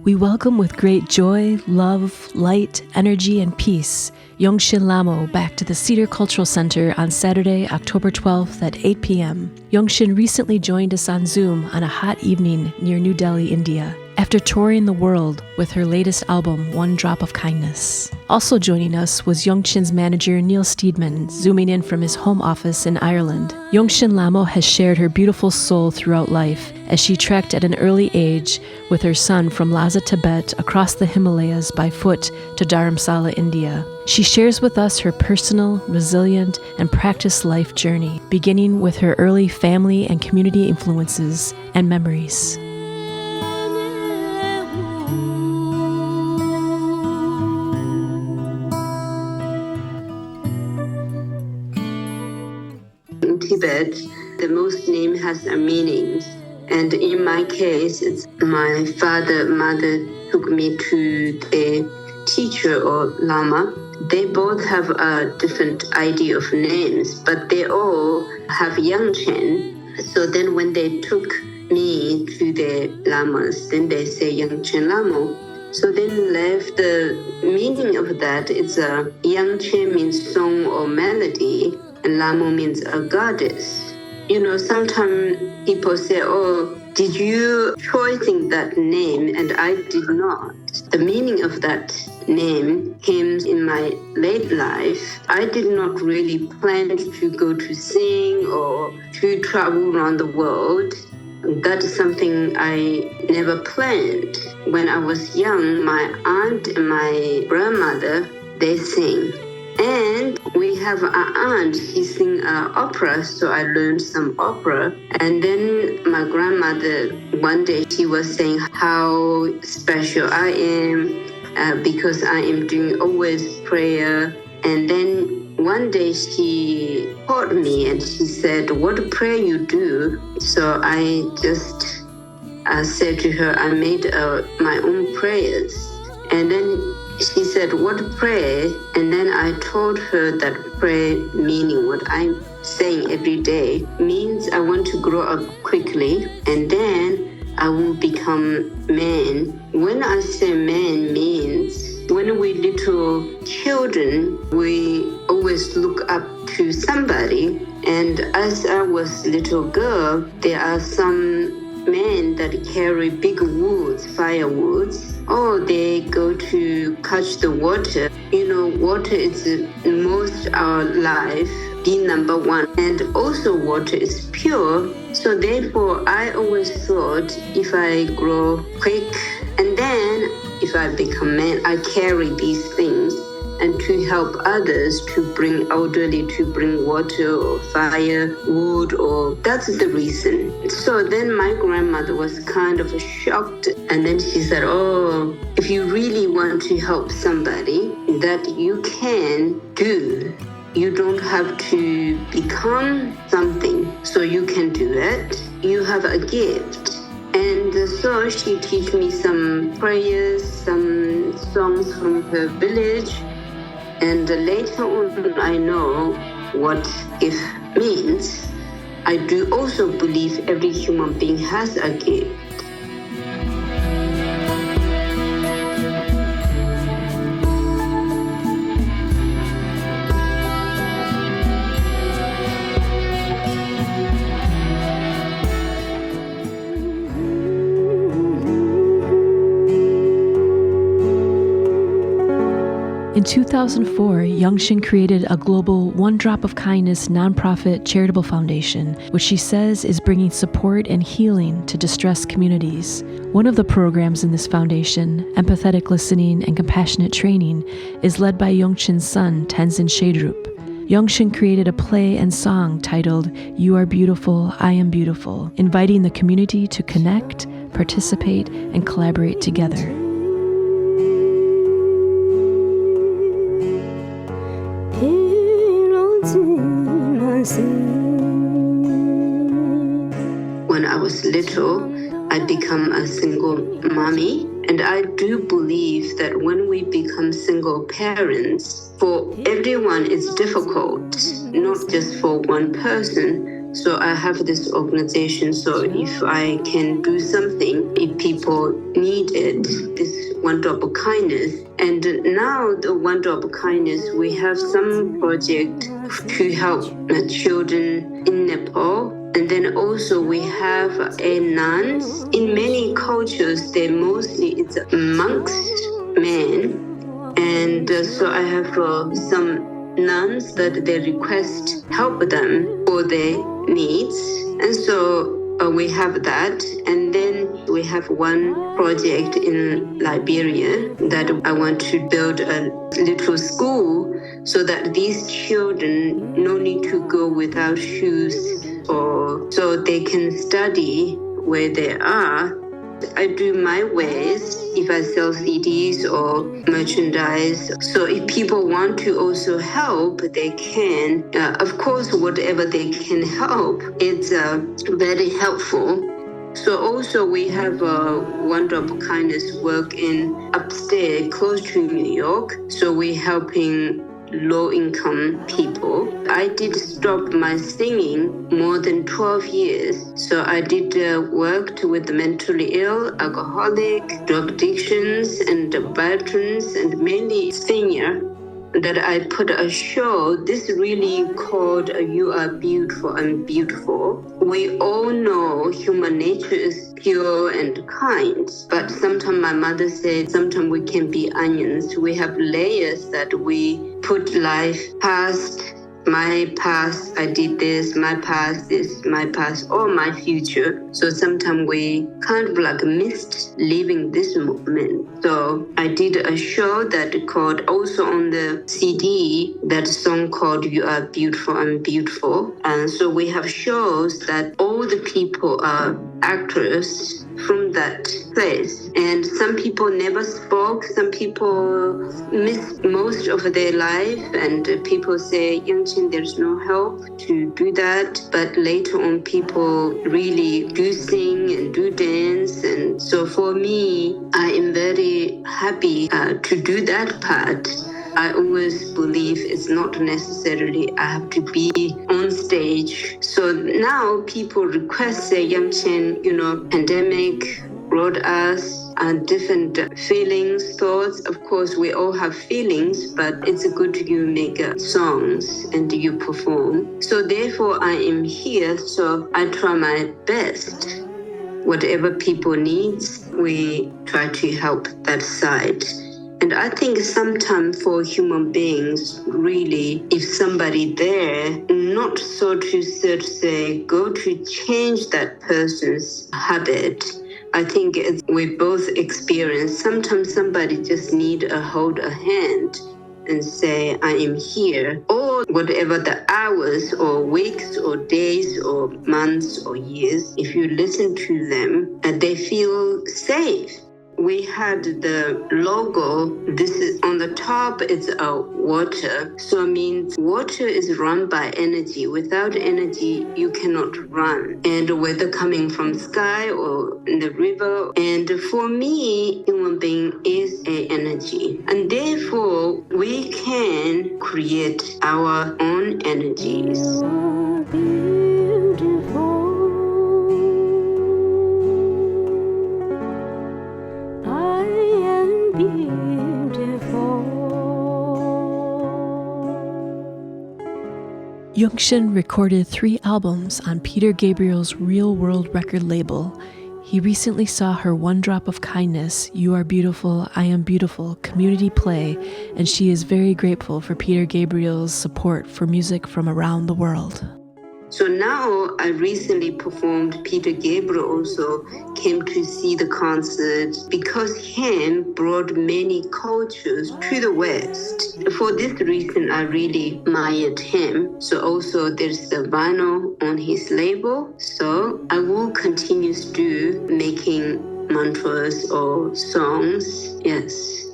We welcome with great joy, love, light, energy, and peace Yungchen Lhamo back to the Cedar Cultural Center on Saturday, October 12th at 8 p.m. Yungchen recently joined us on Zoom on a hot evening near New Delhi, India, after touring the world with her latest album, One Drop of Kindness. Also joining us was Yungchen's manager, Neil Steedman, zooming in from his home office in Ireland. Yungchen Lhamo has shared her beautiful soul throughout life as she trekked at an early age with her son from Lhasa, Tibet, across the Himalayas by foot to Dharamsala, India. She shares with us her personal, resilient, and practiced life journey, beginning with her early family and community influences and memories. In Tibet, the most name has a meaning. And in my case, it's my mother took me to a teacher or lama. They both have a different idea of names, but they all have Yungchen. So then when they took me to the lamas, then they say Yungchen Lhamo. So then left the meaning of that, it's a Yungchen means song or melody, and Lhamo means a goddess. You know, sometimes people say, oh, did you choosing that name? And I did not. The meaning of that name came in my late life. I did not really plan to go to sing or to travel around the world. That is something I never planned. When I was young, my aunt and my grandmother, they sing. And we have an aunt, she sings opera, so I learned some opera. And then my grandmother, one day she was saying how special I am because I am doing always prayer. And then one day she called me and she said, what prayer you do? So I just said to her, I made my own prayers. And then she said, what prayer? And then I told her that prayer meaning, what I'm saying every day, means I want to grow up quickly and then I will become man. When I say man means when we little children, we always look up to somebody. And as I was little girl, there are some men that carry big woods, firewoods. Oh, they go to catch the water. You know, water is most our life, the number one. And also water is pure. So therefore, I always thought if I grow quick and then if I become man, I carry these things and to help others to bring elderly, to bring water or fire, wood, or that's the reason. So then my grandmother was kind of shocked. And then she said, oh, if you really want to help somebody, that you can do. You don't have to become something, so you can do it. You have a gift. And so she taught me some prayers, some songs from her village. And later on, I know what gift means. I do also believe every human being has a gift. In 2004, Yungchen created a global One Drop of Kindness nonprofit charitable foundation, which she says is bringing support and healing to distressed communities. One of the programs in this foundation, Empathetic Listening and Compassionate Training, is led by Yungchen's son, Tenzin Shedrup. Yungchen created a play and song titled You Are Beautiful, I Am Beautiful, inviting the community to connect, participate, and collaborate together. When when I was little, I become a single mommy. And I do believe that when we become single parents, for everyone it's difficult, not just for one person. So I have this organization. So if I can do something, if people need it, this one drop of kindness. And now the one drop of kindness, we have some project to help children in Nepal. And then also we have a nuns. In many cultures, they mostly it's monks, men. And so I have some nuns that they request help them for their needs. And so we have that. And then we have one project in Liberia that I want to build a little school so that these children no need to go without shoes or so they can study where they are. I do my ways if I sell CDs or merchandise. So if people want to also help, they can. Of course, whatever they can help, it's very helpful. So also we have one drop of kindness work in upstate, close to New York. So we're helping low-income people. I did stop my singing more than 12 years. So I did worked with the mentally ill, alcoholic, drug addictions, and veterans, and mainly senior. That I put a show, this really called You Are Beautiful and Beautiful. We all know human nature is pure and kind, but sometimes my mother said, sometimes we can be onions. We have layers that we put life past, my past, I did this, my past, this, my past, or my future. So sometimes we kind of like missed living this moment. So I did a show that called, also on the CD, that song called You Are Beautiful and Beautiful. And so we have shows that all the people are actors from that place. And some people never spoke, some people missed most of their life, and people say, Yungchen, there's no help to do that. But later on, people really do sing and do dance. And so for me, I am very happy to do that part. I always believe it's not necessarily I have to be on stage. So now people request, say, Yungchen, pandemic brought us different feelings, thoughts. Of course, we all have feelings, but it's good you make songs and you perform. So therefore, I am here. So I try my best. Whatever people needs, we try to help that side. And I think sometimes for human beings, really, if somebody there, not so to say, go to change that person's habit. I think we both experience, sometimes somebody just need a hold a hand and say, I am here. Or whatever the hours or weeks or days or months or years, if you listen to them, they feel safe. We had the logo, this is on the top, it's water. So it means water is run by energy. Without energy, you cannot run. And whether coming from sky or in the river. And for me, human being is a energy. And therefore, we can create our own energies. Yungchen recorded 3 albums on Peter Gabriel's Real World record label. He recently saw her One Drop of Kindness, You Are Beautiful, I Am Beautiful community play, and she is very grateful for Peter Gabriel's support for music from around the world. So now I recently performed, Peter Gabriel also came to see the concert because him brought many cultures to the West. For this reason, I really admired him. So also there's the vinyl on his label. So I will continue to do making mantras or songs. Yes.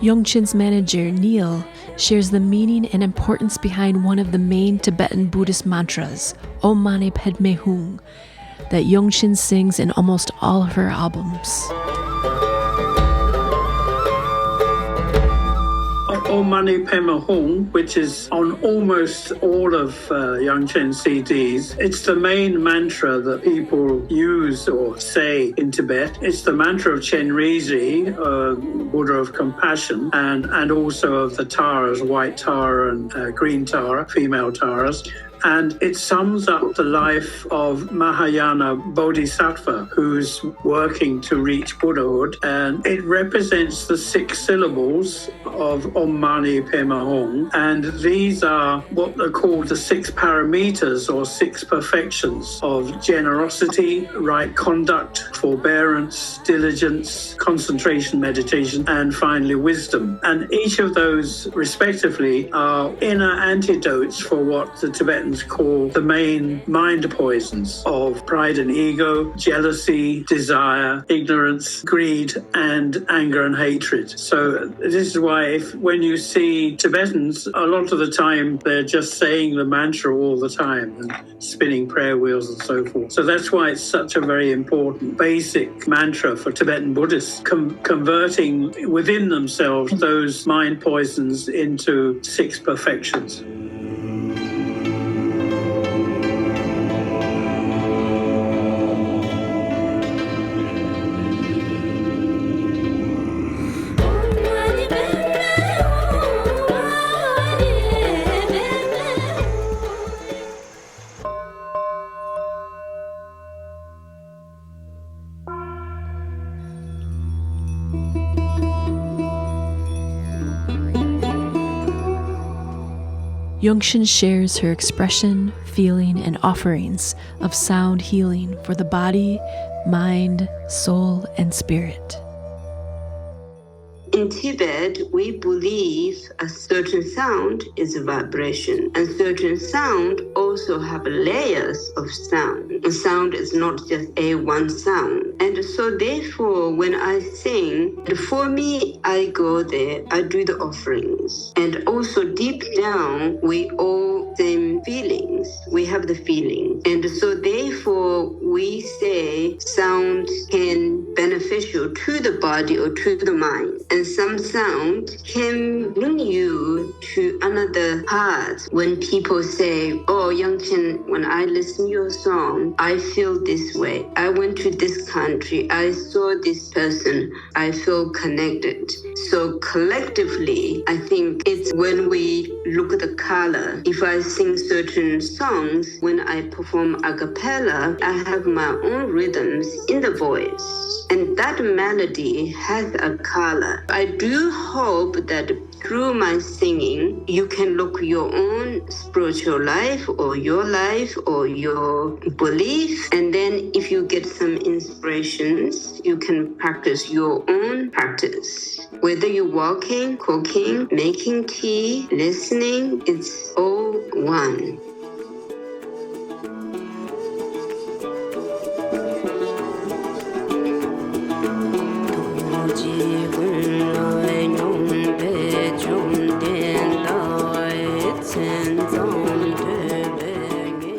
Yungchen's manager, Neil, shares the meaning and importance behind one of the main Tibetan Buddhist mantras, Om Mani Padme Hum, that Yungchen sings in almost all of her albums. Om Mani Padme Hum, which is on almost all of Yungchen CDs. It's the main mantra that people use or say in Tibet. It's the mantra of Chenrezig, Buddha of compassion, and also of the Taras, white Tara and green Tara, female Taras. And it sums up the life of Mahayana Bodhisattva, who's working to reach Buddhahood. And it represents the 6 syllables of Om Mani Padme Hum. And these are what are called the 6 paramitas or 6 perfections of generosity, right conduct, forbearance, diligence, concentration, meditation, and finally wisdom. And each of those, respectively, are inner antidotes for what the Tibetan call the main mind poisons of pride and ego, jealousy, desire, ignorance, greed, and anger and hatred. So this is why when you see Tibetans, a lot of the time they're just saying the mantra all the time and spinning prayer wheels and so forth. So that's why it's such a very important basic mantra for Tibetan Buddhists, converting within themselves those mind poisons into 6 perfections. Yungchen shares her expression, feeling, and offerings of sound healing for the body, mind, soul, and spirit. In Tibet, we believe a certain sound is a vibration, and certain sound also have layers of sound. A sound is not just a one sound. And so therefore, when I sing, for me, I go there, I do the offerings. And also deep down, we all same feelings. We have the feeling. And so therefore, we say sound can beneficial to the body or to the mind. And some sound can bring you to another part. When people say, oh, Yungchen, when I listen to your song, I feel this way. I went to this country. I saw this person. I feel connected. So collectively, I think it's when we look at the color. If I sing certain songs, when I perform a cappella, I have my own rhythms in the voice. And that melody has a color. I do hope that through my singing, you can look your own spiritual life or your belief. And then if you get some inspirations, you can practice your own practice. Whether you're walking, cooking, making tea, listening, it's all one.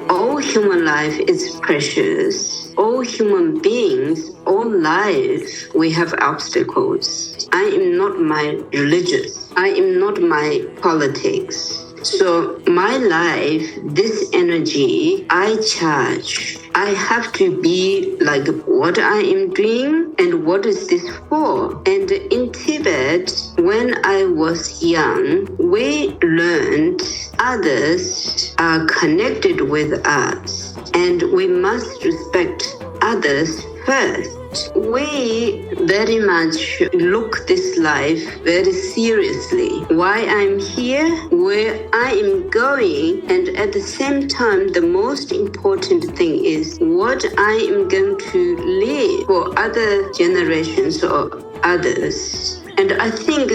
All human life is precious. All human beings, all life, we have obstacles. I am not my religious. I am not my politics. So my life, this energy, I charge. I have to be like what I am doing and what is this for. And in Tibet, when I was young, we learned others are connected with us and we must respect others first. We very much look this life very seriously. Why I'm here, where I am going, and at the same time, the most important thing is what I am going to leave for other generations or others. And I think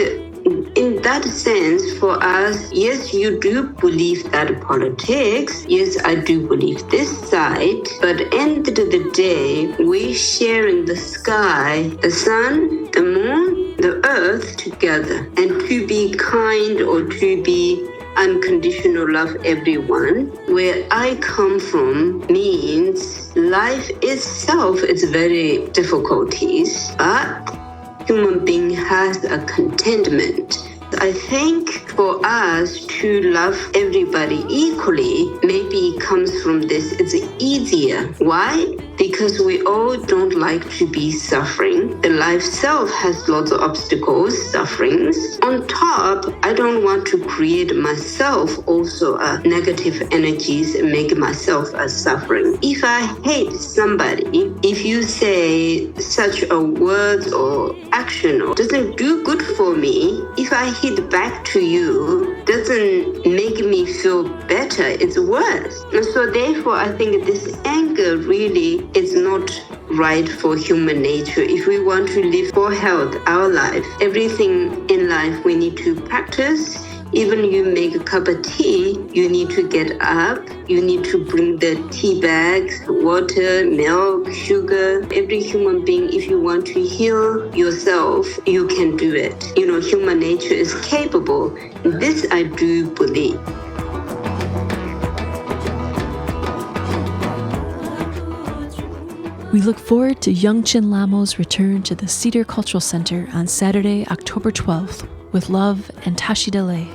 in that sense, for us, yes, you do believe that politics. Yes, I do believe this side. But at the end of the day, we sharing the sky, the sun, the moon, the earth together, and to be kind or to be unconditional love everyone. Where I come from means life itself is very difficulties, but human being has a contentment. I think for us to love everybody equally, maybe it comes from this. It's easier. Why? Because we all don't like to be suffering. The life self has lots of obstacles, sufferings. On top, I don't want to create myself also negative energies and make myself a suffering. If I hate somebody, if you say such a word or action or doesn't do good for me, if I hit back to you, doesn't make me feel better, it's worse. And so therefore, I think this anger really is not right for human nature. If we want to live for health, our life, everything in life we need to practice. Even you make a cup of tea, you need to get up, you need to bring the tea bags, water, milk, sugar. Every human being, if you want to heal yourself, you can do it. Human nature is capable. This I do believe. We look forward to Yungchen Lhamo's return to the Cedar Cultural Center on Saturday, October 12th, with love and Tashida Lei.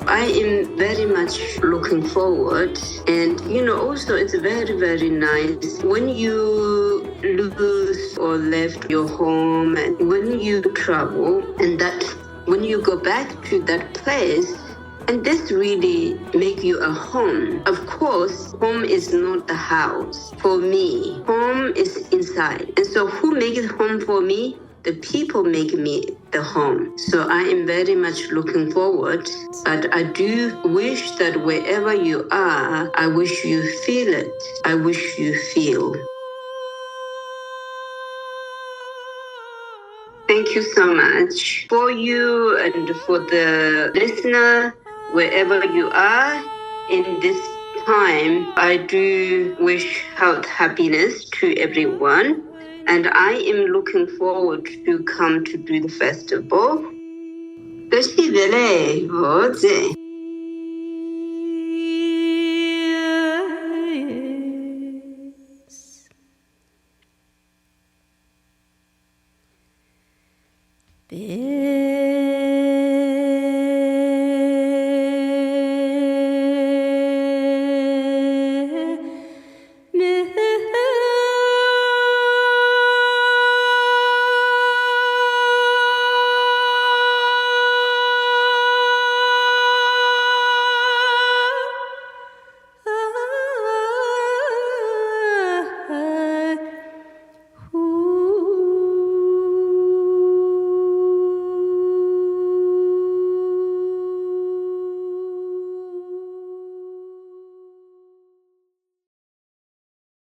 I am very much looking forward. And, also it's very, very nice when you lose or left your home and when you travel and that when you go back to that place, and this really make you a home. Of course, home is not the house. For me, home is inside. And so who makes home for me? The people make me the home. So I am very much looking forward. But I do wish that wherever you are, I wish you feel it. I wish you feel. Thank you so much for you and for the listener, wherever you are in this time. I do wish health, happiness to everyone. And I am looking forward to come to do the festival. Be